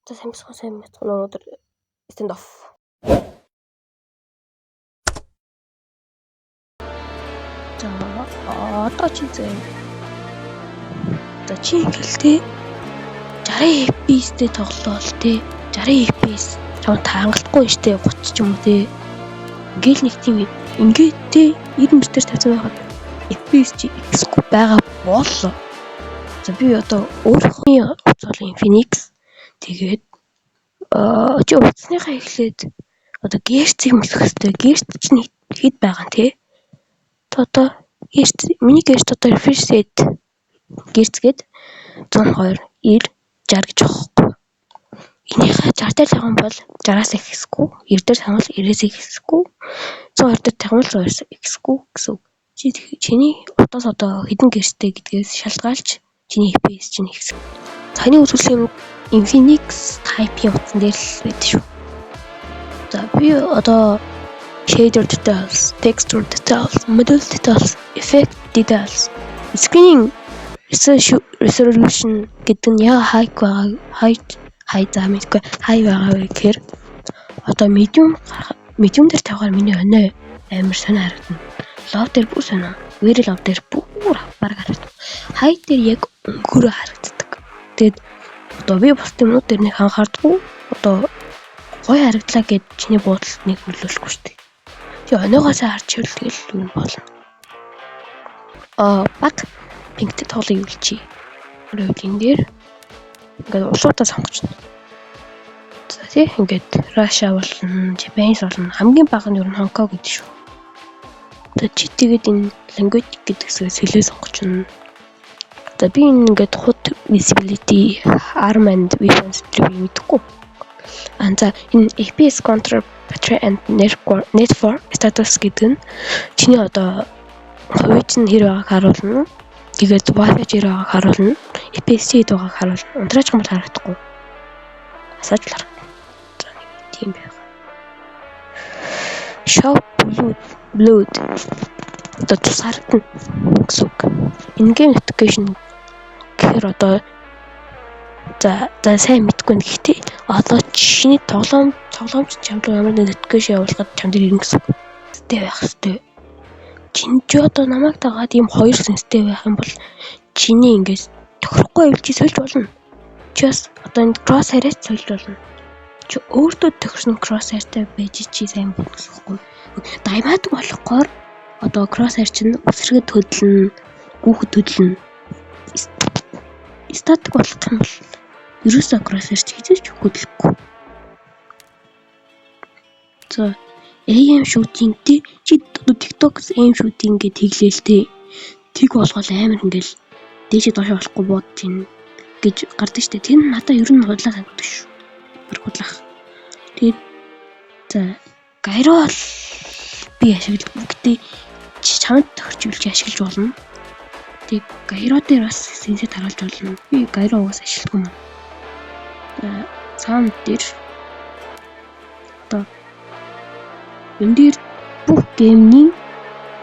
За сайн мэдгүй өнөөдөр stand off. За одоо чи зэ. За чи ингээл 60 FPS-тэй тоглолоо те. 60 FPS чам таангалтгүй штэ 30 ч юм уу те. Ингээл нэг тийм ингээд те 90 мэтэр тавьсан байхад FPS чи X-гүй байгаа боллоо. За би одоо өөрийнхөө уцаал Infinix тэгээд чи уцсныхаа эхлээд одоо герцийг мөлөх хэрэгтэй. Герц чинь хэд байгаа те. Одоо герц миний герц одоо refresh rate герц гээд 102 90 60 гэж аахгүй. Энийхээ 60 дээр тавих юм бол 60-аас ихсэхгүй, 90 дээр тавих бол 90-аас ихсэхгүй, 102 дээр тавих бол 100-аас ихсэхгүй гэсэн үг. Чиний утас одоо хэдэн герцтэй гэдгээс шалтгаалж чиний FPS чинь ихсэх. Таны үзүүлэх юм Infinix Type-ийн утсан дээр л байдаг шүү. За би одоо shader details, texture details, model details, effect details, screening resolution гэдэг нь яа high байгаа вэ гэхээр одоо medium дээр тавихаар миний өнөө амар сонир харагдана. Low дээр бүр сонир, very low дээр бүр баг харагдана. High дээр яг өнгөрөө харагддаг. Тэгээд одоо би бас юмнууд дээр нэг анхаардгүй одоо гоё харагдлаа гэж чиний буудалд нэг хүлээлгүй шүү дээ. Чи өнөөгөөс харж ивэл юу болно. Баг пинктэй тоглоё үлчи. Ролин дээр ингээд улсуудаа сонгочихно. За тий ингээд Russia болно, Japan болно. Хамгийн бага нь юу н Hong-Kong гэдэг шүү. За чи тэгээд энэ language гэдэг сэглээ сонгочихно. За би ингээд хут visibility, arm and weapons гэдэг мэдхгүй. За энэ FPS control battery and network status гэдэг нь чиний одоо хувийн чинь хэр байгааг харуулна. Тэгээд Wi-Fi хэр байгааг харуулна. FPS хэд байгааг харуулна. Унтраач юм харагдахгүй. Асааж л харагдана. За нэг тийм байх. Show blood одоо тусаардна гэсэн үг. In-game notification гэхээр одоо за сайн мэдгүй гэхдээ одоо чиний тоглоомч чамд ямар нэг notification явуулахад чамд ирнэ гэсэн үг. Тэ байх хэвээр. Чиний одоо намайг дагаад ийм хоёр сенстэй байх юм бол чиний ингэж тохирохгүй байвал чи сольж болно. Чи бас одоо энэ crosshair-аас сольж болно. Чи өөртөө тохирсон crosshair-тай байж чи сайн болно гэсэн үг. Даймаадаг болохгүй одоо crosshair чинь үсрэгэд хөдлөн, гүүхэд хөдлөн. Статик болох юм бол ерөөсөө crosshair чи хийж хөдлөхгүй. За aim shooting тий чи TikTok-с aim shooting гэж тэглээлтэй. Тэг болгол амар ингээл дээшээ доош болохгүй бод чинь гэж гардаг штэ. Тэр нь надаа ер нь худлаа санагддаг шүү. Худлах. Тэгээд за gyro бол би ашигладаг. Гэтэ чамд тохирчулж ашиглаж болно. Тэг gyro дээр бас сенсэт харуулж болно. Би gyro уус ашигладаг юм. Sound дээр одоо энэ дээр бүх геймний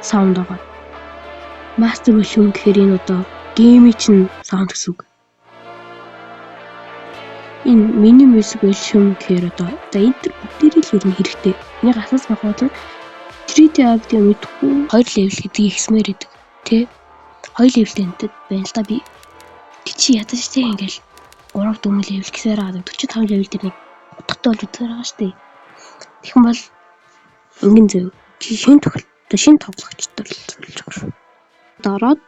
саунд байгаа. Master volume гэхээр энэ одоо геймийн чинь саунд гэсэн үг. Энэ mini music volume гэхээр одоо энэ бүгдийг л ер нь хэрэгтэй. Энийг асаас багуул нь 3D audio мэдхгүй 2 level гэдгийг ихсмээр идэг тий. 2 level-тэй байна л да би. Чи ядаж тий ингээл 3 4 level гэсээр байгаа 45 level дээр нэг утгатай болж үзээр байгаа штэ. Тэгэх юм бол ингийн зөв чи шинэ тоглогчдод л зөвлөж байгаа шүү. Дороод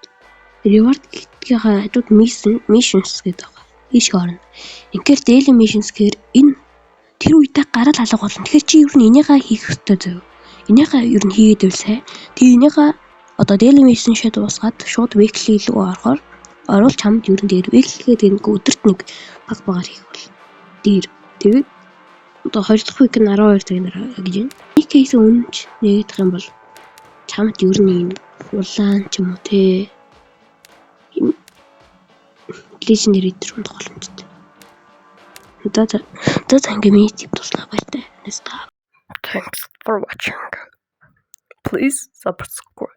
reward гэдгийнхаа хажууд missions гэдэг байгаа. Ийш орно. Инхээр daily missions гэхээр энэ тэр үедээ гарал алга болно. Тэгэхээр чи ер нь энийгээ хийх ёстой зөв. Энийгээ ер нь хийгээд байвал сайн. Тэгээ энийгээ одоо daily mission-шээ дуусгаад шууд weekly руу орвол чамд ер нь дээр weekly гэдэг нэг өдөрт нэг баг багаар хийх бол. Дээр тэгээд одоо 2 дахь week нь 12 цагаар гэж байна. Нэг кейс үнэнч нэгдэх юм бол чамд ер нь улаан ч юм уу те legendary дээр тоглоомжтой. Одоо ингээм тип туслах баяртай. Thanks for watching. Please subscribe.